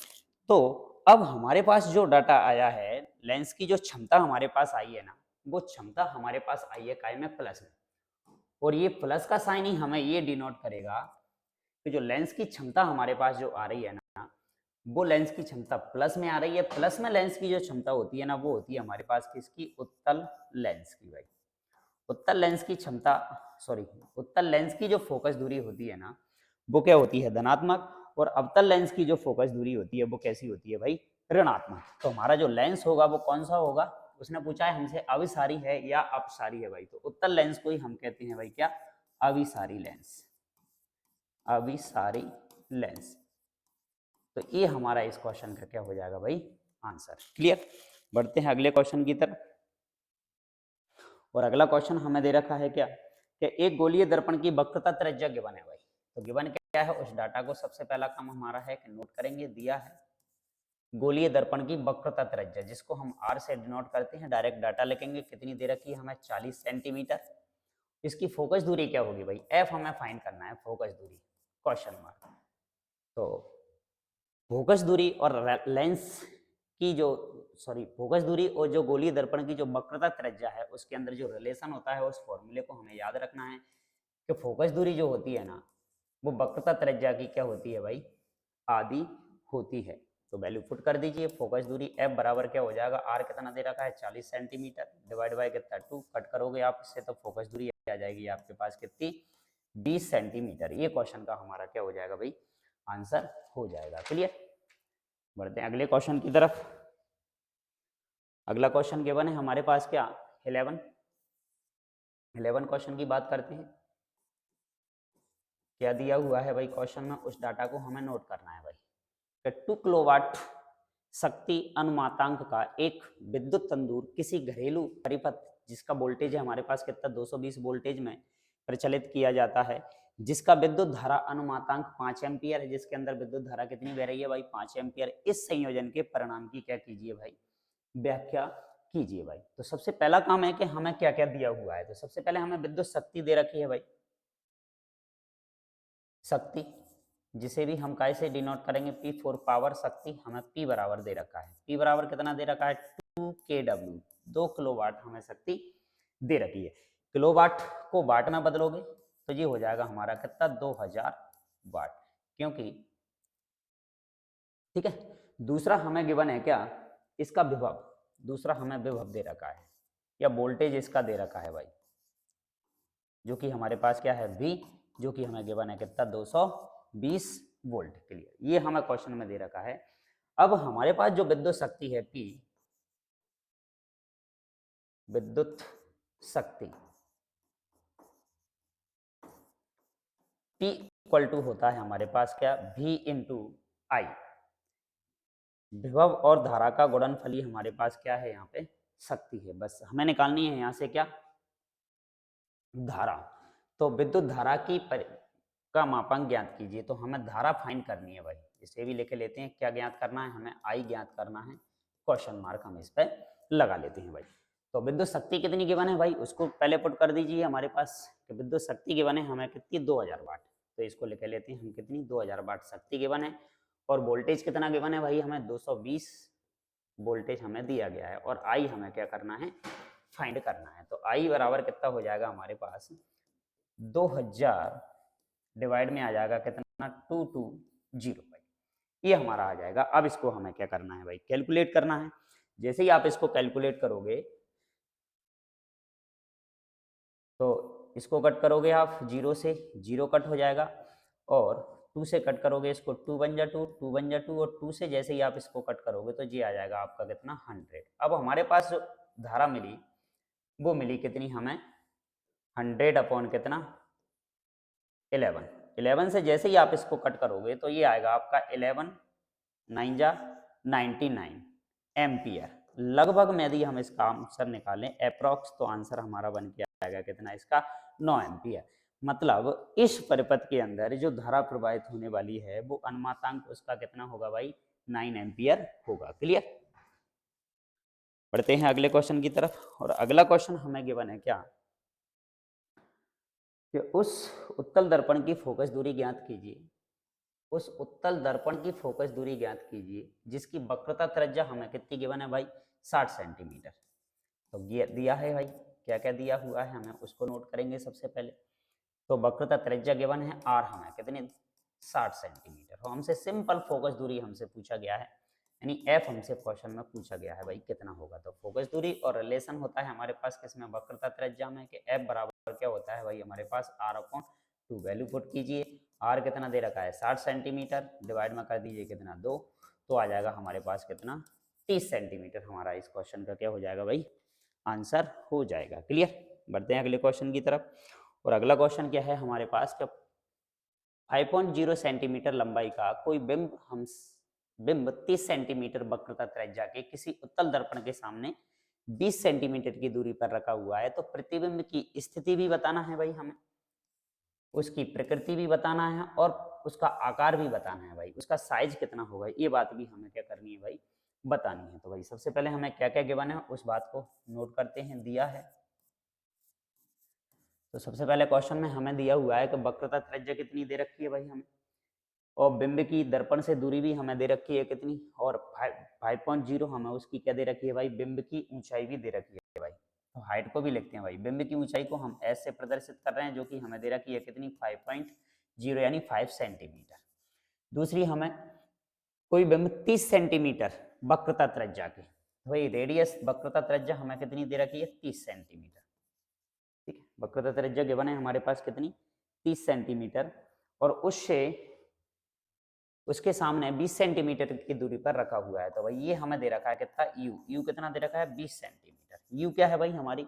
तो अब हमारे पास जो डाटा आया है, लेंस की जो क्षमता हमारे पास आई है ना, वो क्षमता हमारे पास आई है काय में, प्लस में। और ये प्लस का साइन ही हमें ये डिनोट करेगा कि जो लेंस की क्षमता हमारे पास जो आ रही है ना, वो लेंस की क्षमता प्लस में आ रही है। प्लस में लेंस की जो क्षमता होती है ना, वो होती है हमारे पास किसकी, उत्तल लेंस की भाई। उत्तल लेंस की क्षमता, सॉरी, उत्तल लेंस की जो फोकस दूरी होती है ना, वो क्या होती है, धनात्मक। और अवतल लेंस की जो फोकस दूरी होती है वो कैसी होती है भाई, ऋणात्मक। तो हमारा जो लेंस होगा वो कौन सा होगा, उसने पूछा है हमसे अभिसारी है या अपसारी है भाई। तो उत्तल लेंस को ही हम कहते हैं भाई क्या, अभिसारी लेंस, अभिसारी लेंस। तो ये हमारा इस क्वेश्चन का क्या हो जाएगा भाई, आंसर। क्लियर। बढ़ते हैं अगले क्वेश्चन की तरफ। और अगला क्वेश्चन हमें दे रखा है क्या, कि एक गोलीय दर्पण की वक्रता त्रिज्या गिवन है भाई। तो गिवन क्या है, उस डाटा को सबसे पहला काम हमारा है कि नोट करेंगे। दिया है गोलीय दर्पण की वक्रता त्रिज्या, जिसको हम आर से डिनोट करते हैं। डायरेक्ट डाटा लिखेंगे, कितनी दे रखी है हमें, 40 सेंटीमीटर। इसकी फोकस दूरी क्या होगी भाई, एफ हमें फाइंड करना है, फोकस दूरी, क्वेश्चन मार्क। तो फोकस दूरी और लेंस की जो, सॉरी, फोकस दूरी और जो गोलीय दर्पण की जो वक्रता त्रिज्या है, उसके अंदर जो रिलेशन होता है, उस फॉर्मूले को हमें याद रखना है कि फोकस दूरी जो होती है ना, वो वक्रता त्रिज्या की क्या होती है भाई, आधी होती है। तो वैल्यू पुट कर दीजिए। फोकस दूरी एफ बराबर क्या हो जाएगा, आर कितना दे रखा है 40 सेंटीमीटर, डिवाइड बाय कितना 2, कट करोगे आप इससे तो फोकस दूरी आ जाएगी आपके पास कितनी, 20 सेंटीमीटर। ये क्वेश्चन का हमारा क्या हो जाएगा भाई, आंसर हो जाएगा। क्लियर। बढ़ते हैं अगले क्वेश्चन की तरफ। अगला क्वेश्चन गिवन है हमारे पास क्या, 11 क्वेश्चन की बात करते हैं। क्या दिया हुआ है भाई क्वेश्चन में, उस डाटा को हमें नोट करना है भाई। 2 किलोवाट शक्ति अनुमातांक का एक विद्युत तंदूर किसी घरेलू परिपथ, जिसका वोल्टेज है हमारे पास कितना, 220 वोल्टेज में प्रचलित किया जाता है, जिसका विद्युत धारा अनुमातांक 5 एम्पियर है, जिसके अंदर विद्युत धारा कितनी बह रही है भाई, 5 एम्पियर। इस संयोजन के परिणाम की क्या कीजिए भाई, व्याख्या कीजिए भाई। तो सबसे पहला काम है कि हमें क्या क्या दिया हुआ है। तो सबसे पहले हमें विद्युत शक्ति दे रखी है भाई, शक्ति, जिसे भी हम कैसे डिनोट करेंगे, P फॉर पावर, शक्ति हमें P बराबर दे रखा है। P बराबर कितना दे रखा है, 2 kW, 2 किलोवाट हमें शक्ति दे रखी है। किलोवाट को वाट में बदलोगे तो ये हो जाएगा हमारा कितना, 2000 वाट, क्योंकि, ठीक है। दूसरा हमें गिवन है क्या, इसका विभव, दूसरा हमें विभव दे रखा है या वोल्टेज इसका दे रखा है भाई, जो कि हमारे पास क्या है, V, जो कि हमें गिवन है कितना, 220 वोल्ट। क्लियर। ये हमें क्वेश्चन में दे रखा है। अब हमारे पास जो विद्युत शक्ति है P, विद्युत शक्ति P इक्वल टू होता है हमारे पास क्या, V इंटू आई। विभव और धारा का गुणनफल ही हमारे पास क्या है, यहाँ पे शक्ति है। बस हमें निकालनी है यहाँ से क्या, धारा। तो विद्युत धारा की का मापांक ज्ञात कीजिए। तो हमें धारा फाइंड करनी है भाई, इसे भी लेके लेते हैं। क्या ज्ञात करना है हमें, आई ज्ञात करना है, क्वेश्चन मार्क हम इस पर लगा लेते हैं भाई। तो विद्युत शक्ति कितनी गिवन है भाई, उसको पहले पुट कर दीजिए हमारे पास। कि विद्युत शक्ति गिवन है हमें कितनी, 2000 वाट। तो इसको लेके लेते हैं हम, कितनी, 2000 वाट शक्ति गिवन है। और वोल्टेज कितना गिवन है भाई, हमें 220 वोल्टेज हमें दिया गया है। और आई हमें क्या करना है, फाइंड करना है। तो आई बराबर कितना हो जाएगा हमारे पास, 2000 डिवाइड में आ जाएगा कितना, 220 भाई, ये हमारा आ जाएगा। अब इसको हमें क्या करना है भाई, कैलकुलेट करना है। जैसे ही आप इसको कैलकुलेट करोगे तो इसको कट करोगे आप, 0 से 0 कट हो जाएगा, और 2 से कट करोगे इसको, 2 बन जा 2, 2 बन जा 2, और 2 से जैसे ही आप इसको कट करोगे तो ये आ जाएगा आपका कितना, 100। अब हमारे पास जो धारा मिली वो मिली कितनी हमें, 100 अपॉन कितना, 11। 11 से जैसे ही आप इसको कट करोगे तो ये आएगा आपका 11 9 जा 99 एम्पियर। लगभग में यदि हम इसका आंसर निकालें अप्रोक्स, तो आंसर हमारा बन के आएगा कितना इसका, 9 एम्पियर। मतलब इस परिपथ के अंदर जो धारा प्रवाहित होने वाली है वो अनुमातांक उसका कितना होगा भाई, 9 एम्पियर होगा। क्लियर। बढ़ते हैं अगले क्वेश्चन की तरफ। और अगला क्वेश्चन हमें गिवन है क्या, कि उस उत्तल दर्पण की फोकस दूरी ज्ञात कीजिए, उस उत्तल दर्पण की फोकस दूरी ज्ञात कीजिए जिसकी वक्रता त्रिज्या हमें कितनी गिवन है भाई, 60 सेंटीमीटर। तो दिया है भाई, क्या क्या दिया हुआ है हमें उसको नोट करेंगे सबसे पहले। तो वक्रता त्रिज्या गिवन है आर, हमें कितनी 60 सेंटीमीटर। तो हमसे सिंपल फोकस दूरी हमसे पूछा गया है, यानी एफ हमसे क्वेश्चन में पूछा गया है भाई कितना होगा। तो फोकस दूरी और रिलेशन होता है हमारे पास किसमें, वक्रता त्रिज्या में, कि एफ बराबर क्या होता है भाई हमारे पास r/2। वैल्यू पुट कीजिए, आर कितना दे रखा है 60 सेंटीमीटर, डिवाइड में कर दीजिए कितना 2, तो आ जाएगा हमारे पास कितना 30 सेंटीमीटर। हमारा इस क्वेश्चन का क्या हो जाएगा भाई, आंसर हो जाएगा। क्लियर। बढ़ते हैं अगले क्वेश्चन की तरफ। और अगला क्वेश्चन क्या है हमारे पास, 5.0 सेंटीमीटर लंबाई का कोई बिंब 30 सेंटीमीटर वक्रता त्रिज्या के किसी उत्तल दर्पण के सामने 20 सेंटीमीटर की दूरी पर रखा हुआ है। तो प्रतिबिंब की स्थिति भी बताना है भाई हमें, उसकी प्रकृति भी बताना है और उसका आकार भी बताना है भाई, उसका साइज कितना होगा, ये बात भी हमें क्या करनी है भाई, बतानी है। तो भाई सबसे पहले हमें क्या क्या गिवन है उस बात को नोट करते हैं, दिया है। तो सबसे पहले क्वेश्चन में हमें दिया हुआ है कि वक्रता त्रिज्या कितनी दे रखी है भाई हमें, और बिंब की दर्पण से दूरी भी हमें दे रखी है कितनी, और 5.0 हमें उसकी क्या दे रखी है भाई, बिंब की ऊंचाई भी दे रखी है भाई। तो हाइट को भी लिखते हैं भाई, बिंब की ऊंचाई को हम एस से प्रदर्शित कर रहे हैं, जो कि हमें दे रखी है कितनी 5.0 यानी 5 सेंटीमीटर। दूसरी हमें कोई बिंब 30 सेंटीमीटर वक्रता त्रिज्या के, भाई रेडियस वक्रता त्रिज्या हमें कितनी दे रखी है 30 सेंटीमीटर। ठीक है, वक्रता त्रिज्या गिवन है हमारे पास कितनी 30 सेंटीमीटर, और उसके सामने 20 सेंटीमीटर की दूरी पर रखा हुआ है। तो भाई ये हमें दे रखा है कितना यू कितना दे रखा है 20 सेंटीमीटर। यू क्या है भाई, हमारी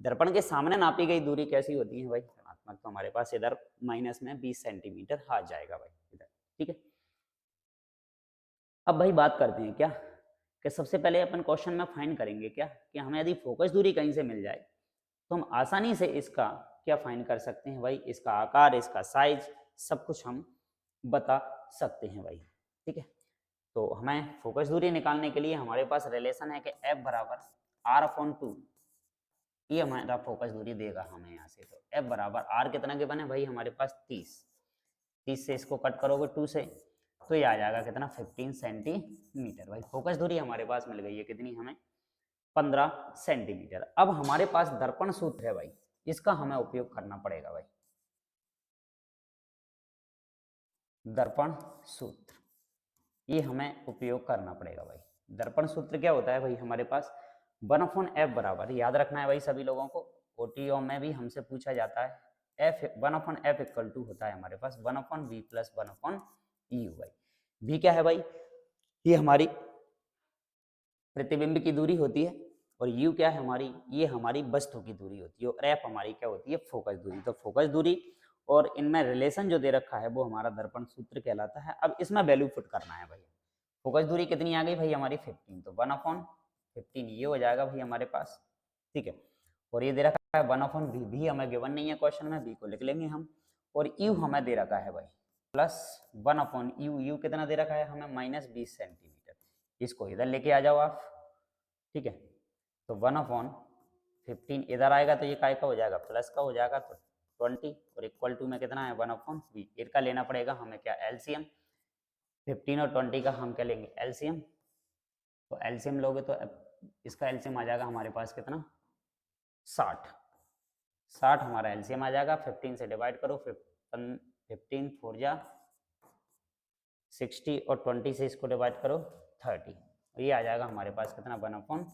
दर्पण के सामने नापी गई दूरी कैसी होती है भाई, धनात्मक, तो हमारे पास इधर माइनस में 20 सेंटीमीटर आ जाएगा भाई इधर। ठीक है, अब भाई बात करते हैं क्या कि सबसे पहले अपन क्वेश्चन में फाइंड करेंगे क्या कि हमें यदि फोकस दूरी कहीं से मिल जाए तो हम आसानी से इसका क्या फाइंड कर सकते हैं भाई, इसका आकार, इसका साइज, सब कुछ हम बता सकते हैं भाई। ठीक है, तो हमें फोकस दूरी निकालने के लिए हमारे पास रिलेशन है कि F बराबर r/2, ये हमारा फोकस दूरी देगा हमें यहाँ से। तो F बराबर r कितना के बने भाई हमारे पास 30 से इसको कट करोगे 2 से, तो ये आ जाएगा कितना 15 सेंटीमीटर। भाई फोकस दूरी हमारे पास मिल गई है कितनी हमें 15 सेंटीमीटर। अब हमारे पास दर्पण सूत्र है भाई, इसका हमें उपयोग करना पड़ेगा भाई। दर्पण सूत्र, ये हमें उपयोग करना पड़ेगा भाई। दर्पण सूत्र क्या होता है भाई हमारे पास 1/f बराबर, याद रखना है भाई सभी लोगों को, ओटीओ में भी हमसे पूछा जाता है, f 1/f इक्वल टू होता है हमारे पास 1/v प्लस 1/u भाई। v क्या है भाई, ये हमारी प्रतिबिंब की दूरी होती है, और u क्या है हमारी, ये हमारी वस्तु की दूरी होती है, और f हमारी क्या होती है फोकस दूरी। तो फोकस दूरी और इनमें रिलेशन जो दे रखा है वो हमारा दर्पण सूत्र कहलाता है। अब इसमें वैल्यू पुट करना है भाई। फोकस दूरी कितनी आ गई भाई हमारी 15, तो 1/15 ये हो जाएगा भाई हमारे पास। ठीक है, और ये दे रखा है 1/v, भी हमें गिवन नहीं है क्वेश्चन में, v को लिख लेंगे हम, और u हमें दे रखा है भाई प्लस 1/u, u कितना दे रखा है हमें -20 सेंटीमीटर, इसको इधर लेके आ जाओ आप। ठीक है, तो 1/15 इधर आएगा तो ये काय का हो जाएगा प्लस का हो जाएगा, तो 20, और इक्वल टू में कितना है 1/v, इसका लेना पड़ेगा हमें क्या एलसीएम, 15 और 20 का हम क्या लेंगे एलसीएम। तो एलसीएम लोगे तो इसका एलसीएम आ जाएगा हमारे पास कितना 60 हमारा एलसीएम आ जाएगा। 15 से डिवाइड करो, 15 4 जा 60, और 20 से इसको डिवाइड करो 30, ये आ जाएगा हमारे पास कितना 1/v।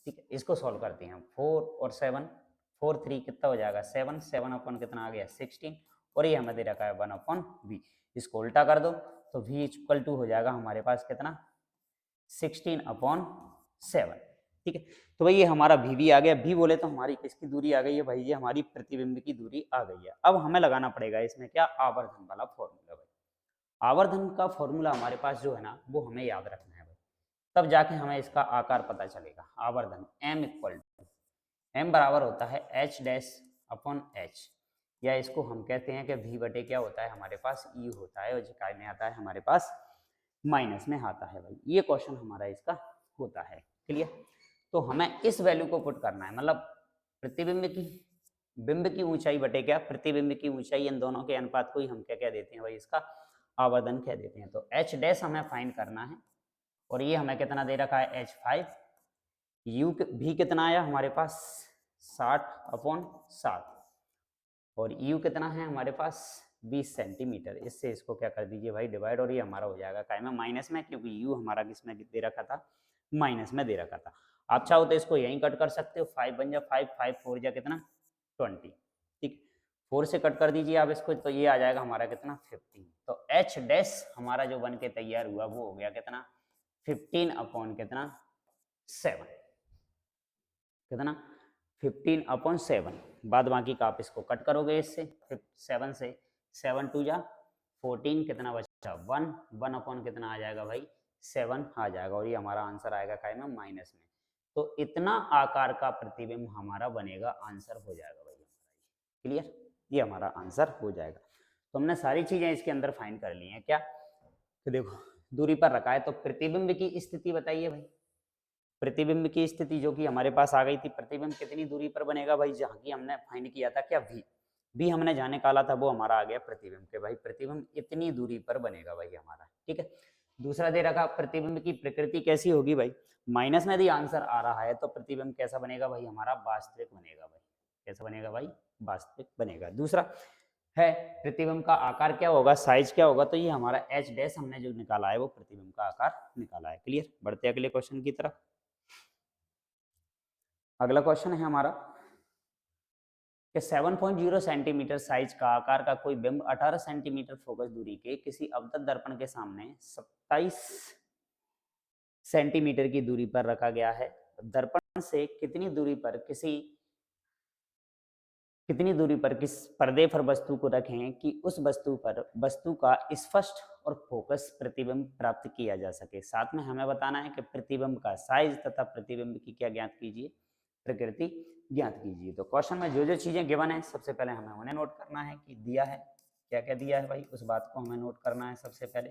ठीक है, इसको सॉल्व करते हैं हम, 4 और 7, 4 3 कितना हो जाएगा 7, 7 अपन कितना आ गया 16, और ये हमें दे रखा है 1/v। इसको उल्टा कर दो तो v इक्वल टू हो जाएगा हमारे पास कितना 16/7। ठीक है, तो भाई ये हमारा v आ गया। v बोले तो हमारी किसकी दूरी आ गई है भाई, ये हमारी प्रतिबिंब की दूरी आ गई है। अब हमें लगाना पड़ेगा इसमें क्या आवर्धन वाला फॉर्मूला भाई। आवर्धन का फॉर्मूला हमारे पास जो है ना वो हमें याद रखना है भाई, तब जाके हमें इसका आकार पता चलेगा। आवर्धन m इक्वल टू, m बराबर होता है h'/h, या इसको हम कहते हैं कि v बटे क्या होता है हमारे पास u होता है, और जिकाई में आता है हमारे पास माइनस में आता है भाई। ये क्वेश्चन हमारा इसका होता है। क्लियर, तो हमें इस वैल्यू को पुट करना है, मतलब प्रतिबिंब की बिंब की ऊंचाई बटे क्या प्रतिबिंब की ऊंचाई, इन दोनों के अनुपात को ही हम क्या कह देते हैं भाई, इसका आवर्धन कह देते हैं। तो h' हमें फाइंड करना है, और ये हमें कितना दे रखा है h5, u भी कितना आया हमारे पास 60/7, और u कितना है हमारे पास 20 सेंटीमीटर। इससे इसको क्या कर दीजिए भाई डिवाइड, और ये हमारा हो जाएगा काय में माइनस में, क्योंकि यू हमारा किसमें दे रखा था, माइनस में दे रखा था। आप चाहो तो इसको यहीं कट कर सकते हो, 5 बन जा 5, 5 4 जा कितना 20, ठीक। 4 से कट कर दीजिए आप इसको, तो ये आ जाएगा हमारा कितना 15। तो एच डैश हमारा जो बन के तैयार हुआ वो हो गया कितना 15 अपॉन कितना 7, कितना 15 अपॉन 7। बाद बाकी का आप इसको कट करोगे इससे 7 से, 7 2 जा 14, कितना बचा 1, 1 अपॉन कितना आ जाएगा भाई 7 आ जाएगा, और ये हमारा आंसर आएगा काय में माइनस में। तो इतना आकार का प्रतिबिंब हमारा बनेगा, आंसर हो जाएगा भाई हमारा। क्लियर, ये हमारा आंसर हो जाएगा। तो हमने सारी चीजें इसके अंदर फाइंड कर ली हैं क्या। तो देखो दूरी पर रखा है, तो प्रतिबिंब की स्थिति बताइए भाई। प्रतिबिंब की स्थिति जो कि हमारे पास आ गई थी, प्रतिबिंब कितनी दूरी पर बनेगा भाई, जहाँ की हमने फाइंड किया था क्या वी, वी हमने जाने काला था, वो हमारा आ गया प्रतिबिंब के भाई, प्रतिबिंब इतनी दूरी पर बनेगा भाई हमारा, ठीक है। दूसरा दे रखा प्रतिबिंब की प्रकृति कैसी होगी भाई, माइनस में यदि आंसर आ रहा है तो प्रतिबिंब कैसा बनेगा भाई हमारा, वास्तविक बनेगा भाई। कैसा बनेगा भाई, वास्तविक बनेगा। दूसरा है प्रतिबिंब का आकार क्या होगा, साइज क्या होगा, तो ये हमारा एच डैश हमने जो निकाला है वो प्रतिबिंब का आकार निकाला है। क्लियर, बढ़ते अगले क्वेश्चन की तरफ। अगला क्वेश्चन है हमारा कि 7.0 सेंटीमीटर साइज का आकार का कोई बिंब 18 सेंटीमीटर फोकस दूरी के किसी अवतल दर्पण के सामने 27 सेंटीमीटर की दूरी पर रखा गया है। दर्पण से कितनी दूरी पर किस पर्दे पर वस्तु को रखें कि उस वस्तु पर वस्तु का स्पष्ट और फोकस प्रतिबिंब प्राप्त किया जा सके। साथ में हमें बताना है कि प्रतिबिंब का साइज तथा प्रतिबिंब की क्या ज्ञात कीजिए, प्रकृति ज्ञात कीजिए। तो क्वेश्चन में जो जो चीजें गिवन है सबसे पहले हमें उन्हें नोट करना है कि दिया है क्या क्या दिया है भाई, उस बात को हमें नोट करना है सबसे पहले,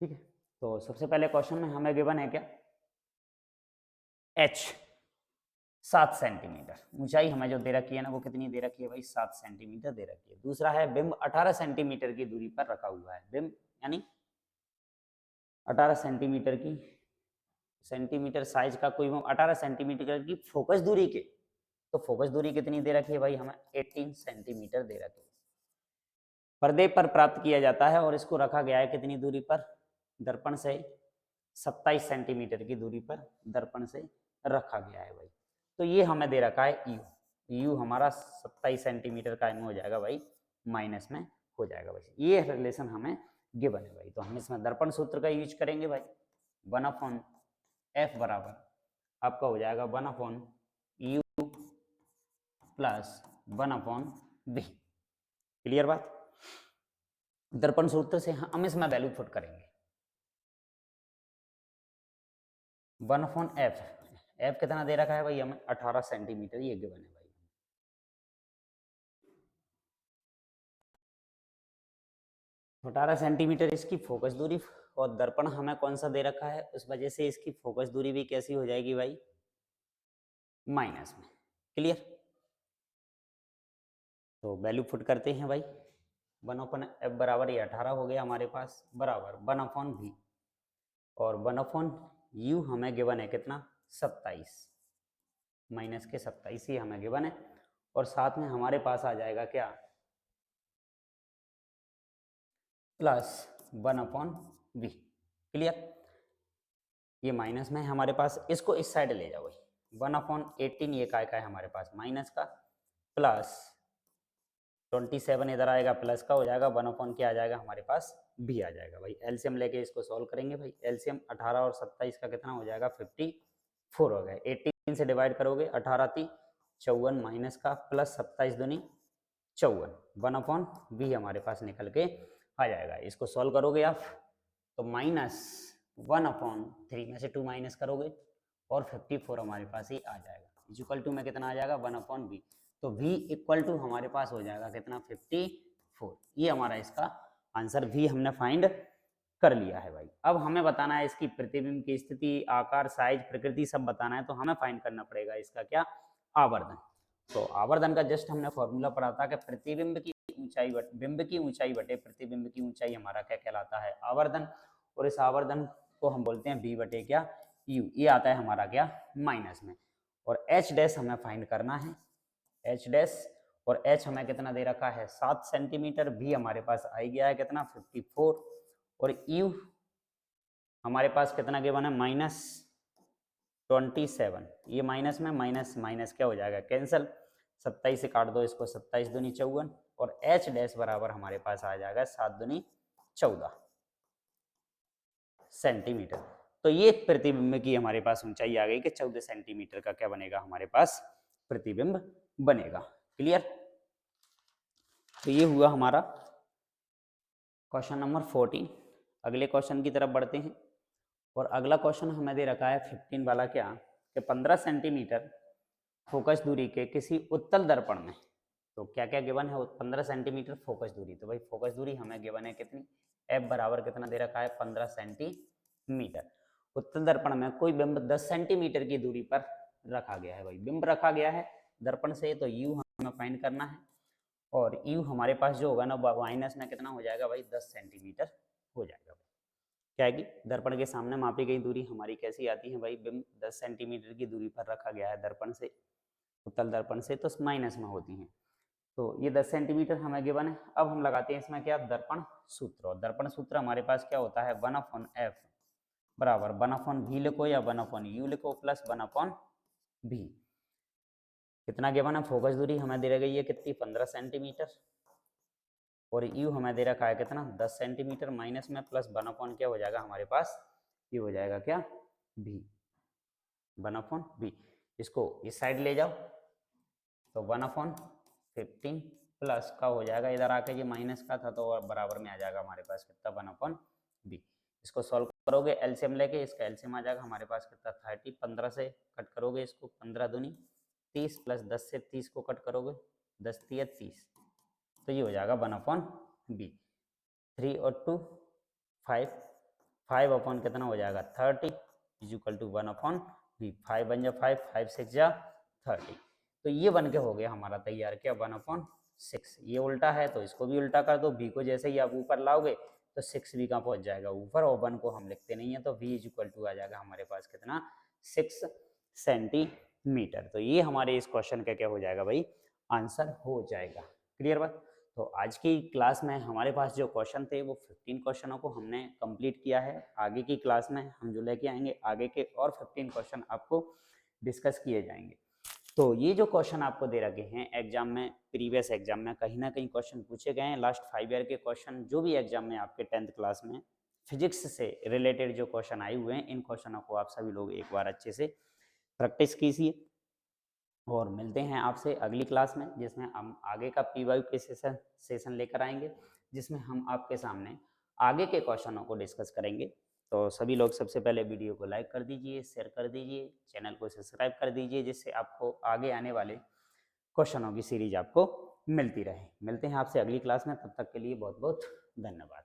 ठीक है। तो सबसे पहले क्वेश्चन में हमें गिवन है क्या, एच 7 सेंटीमीटर, ऊंचाई हमें जो दे रखी है ना वो कितनी दे रखी है भाई 7 सेंटीमीटर दे रखी है। दूसरा है बिंब 18 सेंटीमीटर की दूरी पर रखा हुआ है, बिंब यानी 18 सेंटीमीटर साइज का कोई बिंब 18 सेंटीमीटर की फोकस दूरी के, तो फोकस दूरी कितनी दे रखी है भाई हमें 18 सेंटीमीटर दे रखी है, पर्दे पर प्राप्त किया जाता है, और इसको रखा गया है कितनी दूरी पर, दर्पण से 27 सेंटीमीटर की दूरी पर दर्पण से रखा गया है भाई। तो ये हमें दे रखा है यू, यू हमारा 27 सेंटीमीटर का हो जाएगा भाई, माइनस में हो जाएगा भाई, ये रिलेशन हमें गिवन है भाई। तो हम इसमें दर्पण सूत्र का यूज करेंगे भाई, 1/f बराबर आपका हो जाएगा 1/u प्लस 1/v। क्लियर बात, दर्पण सूत्र से हम इसमें वैल्यू पुट करेंगे 1/f, f कितना दे रखा है भाई हमें 18 सेंटीमीटर, ये गिवन है भाई। 18 सेंटीमीटर इसकी फोकस दूरी, और दर्पण हमें कौन सा दे रखा है, उस वजह से इसकी फोकस दूरी भी कैसी हो जाएगी भाई, माइनस में। क्लियर, तो वैल्यू पुट करते हैं भाई, 1/f बराबर ये 18 हो गया हमारे पास, बराबर 1/v, और 1/u हमें गिवन है कितना 27, माइनस के 27 ही हमें गिवन है, और साथ में हमारे पास आ जाएगा क्या प्लस 1/v। क्लियर, ये माइनस में है हमारे पास, इसको इस साइड ले जाओ, 1/18 ये काय का है हमारे पास माइनस का, प्लस 27 इधर आएगा प्लस का हो जाएगा, 1/ क्या आ जाएगा हमारे पास भी आ जाएगा भाई। एलसीएम लेके इसको सॉल्व करेंगे भाई, एलसीएम 18 और 27 का कितना हो जाएगा 54 हो गया, 18 से डिवाइड करोगे 18 × 54 माइनस का प्लस 27 दूनी 54, 1/v हमारे पास निकल के आ जाएगा। इसको सॉल्व करोगे आप तो -1/3 में से 2 माइनस करोगे और 54 हमारे पास ही आ जाएगा, इक्वल टू में कितना आ जाएगा 1/v। तो v इक्वल टू हमारे पास हो जाएगा कितना 54, ये हमारा इसका आंसर v हमने फाइंड कर लिया है भाई। अब हमें बताना है इसकी प्रतिबिंब की स्थिति, आकार, साइज, प्रकृति सब बताना है, तो हमें फाइंड करना पड़ेगा इसका क्या आवर्धन। तो आवर्धन का जस्ट हमने फॉर्मूला पढ़ा था कि प्रतिबिंब की ऊंचाई बिंब की ऊंचाई बटे प्रतिबिंब की ऊंचाई हमारा क्या कहलाता है आवर्धन, और इस आवर्धन को हम बोलते हैं b बटे क्या u, ये आता है हमारा क्या माइनस में, और h डैश हमें फाइंड करना है, h डैश, और h हमें कितना दे रखा है 7 सेंटीमीटर, भी हमारे पास आ गया है कितना 54, और u हमारे पास कितना गिवन है -27। ये माइनस में माइनस माइनस क्या हो जाएगा कैंसिल, 27 से काट दो इसको, 27 दूनी 54, और h डैश बराबर हमारे पास आ जाएगा 7 दूनी 14 सेंटीमीटर। तो ये प्रतिबिंब की हमारे पास ऊंचाई आ गई कि 14 सेंटीमीटर का क्या बनेगा हमारे पास प्रतिबिंब बनेगा। क्लियर? तो ये हुआ हमारा क्वेश्चन नंबर 14। अगले क्वेश्चन की तरफ बढ़ते हैं, और अगला क्वेश्चन हमें दे रखा है 15 वाला क्या कि 15 सेंटीमीटर फोकस दूरी के किसी उत्तल दर्पण में, तो क्या क्या गिवन है 15 सेंटीमीटर फोकस दूरी, तो भाई फोकस दूरी हमें गिवन है कितनी, f बराबर कितना दे रखा है 15 सेंटीमीटर। उत्तल दर्पण में कोई बिंब 10 सेंटीमीटर की दूरी पर रखा गया है, भाई बिंब रखा गया है दर्पण से, तो u हमें फाइंड करना है, और u हमारे पास जो होगा ना माइनस में कितना हो जाएगा भाई 10 सेंटीमीटर हो जाएगा। क्या है कि दर्पण के सामने मापी गई दूरी हमारी कैसी आती है भाई, बिंब 10 सेंटीमीटर की दूरी पर रखा गया है दर्पण से, उत्तल दर्पण से, तो माइनस में होती हैं। तो ये 10 सेंटीमीटर हमें गिवन है। अब हम लगाते हैं इसमें क्या दर्पण सूत्र, और दर्पण सूत्र हमारे पास क्या होता है 1/f बराबर 1/v लिखो या 1/u लिखो प्लस 1/v। कितना गिवन है फोकस दूरी हमें दे गई है कितनी 15 सेंटीमीटर, और u हमें दे रखा है कितना 10 सेंटीमीटर, माइनस में प्लस 1/, क्या हो जाएगा हमारे पास ये हो जाएगा क्या v, 1/v। इसको इस साइड ले जाओ तो 1/15 प्लस का हो जाएगा, इधर आके ये माइनस का था तो बराबर में आ जाएगा हमारे पास कितना 1/v। इसको सॉल्व करोगे एलसीएम लेके, इसका एलसीएम आ जाएगा हमारे पास कितना 30, 15 से कट करोगे इसको 15 दूनी 30 प्लस 10 से 30 को कट करोगे 10 3 30, तो ये हो जाएगा 1/v। 3 और 2 5, 5 अपॉन कितना हो जाएगा 30 इज इक्वल टू 1/v। 5 बन जा 5, 5 6 जा 30, तो ये बन के हो गया हमारा तैयार क्या 1/6। ये उल्टा है तो इसको भी उल्टा कर दो, v को जैसे ही आप ऊपर लाओगे तो 6 भी कहाँ पहुंच जाएगा ऊपर, और 1 को हम लिखते नहीं है, तो v इज इक्वल टू आ जाएगा हमारे पास कितना 6 सेंटीमीटर। तो ये हमारे इस क्वेश्चन का क्या हो जाएगा भाई आंसर हो जाएगा। क्लियर बात? तो आज की क्लास में हमारे पास जो क्वेश्चन थे वो 15 क्वेश्चनों को हमने कंप्लीट किया है। आगे की क्लास में हम जो लेके आएंगे आगे के और 15 क्वेश्चन आपको डिस्कस किए जाएंगे। तो ये जो क्वेश्चन आपको दे रखे हैं एग्जाम में, प्रीवियस एग्जाम में कहीं ना कहीं क्वेश्चन पूछे गए हैं, लास्ट 5 ईयर के क्वेश्चन जो भी एग्जाम में आपके 10th क्लास में फिजिक्स से रिलेटेड जो क्वेश्चन आए हुए हैं, इन क्वेश्चनों को आप सभी लोग एक बार अच्छे से प्रैक्टिस कीजिए, और मिलते हैं आपसे अगली क्लास में जिसमें हम आगे का पीवाई के सेशन लेकर आएंगे, जिसमें हम आपके सामने आगे के क्वेश्चनों को डिस्कस करेंगे। तो सभी लोग सबसे पहले वीडियो को लाइक कर दीजिए, शेयर कर दीजिए, चैनल को सब्सक्राइब कर दीजिए, जिससे आपको आगे आने वाले क्वेश्चनों की सीरीज आपको मिलती रहे। मिलते हैं आपसे अगली क्लास में, तब तक के लिए बहुत बहुत धन्यवाद।